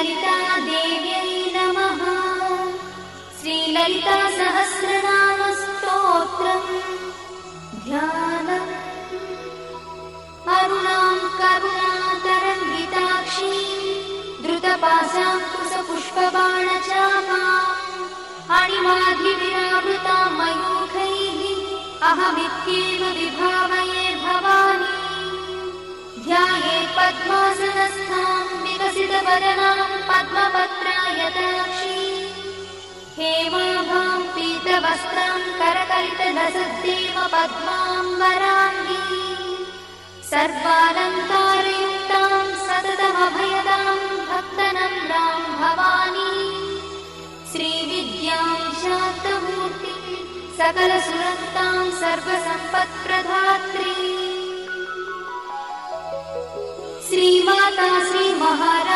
श्रीललितादेव्यै नमः। श्रीललितासहस्रनामस्तोत्रम् ध्यानम्। अरुणां करुणातरङ्गिताक्षीं द्रुतपाशाङ्कुशपुष्पबाणचापाम् अणिमाधिविरावृतां मयूखैः अहमित्येव विभावये भवानी। ध्यायेत् पद्मासनस्थां विकसितवदनां पद्मपत्रायताक्षीं हेमाभां पीतवस्त्रां करकलितलसद्देव पद्माम्बराङ्गी सर्वालङ्कारयुक्तां सततमभयदां भक्तनम्रां भवानी। श्रीविद्यां शान्तमूर्तिं सकलसुरक्तां सर्वसम्पत्प्रदात्री श्रीमाता श्रीमहाराज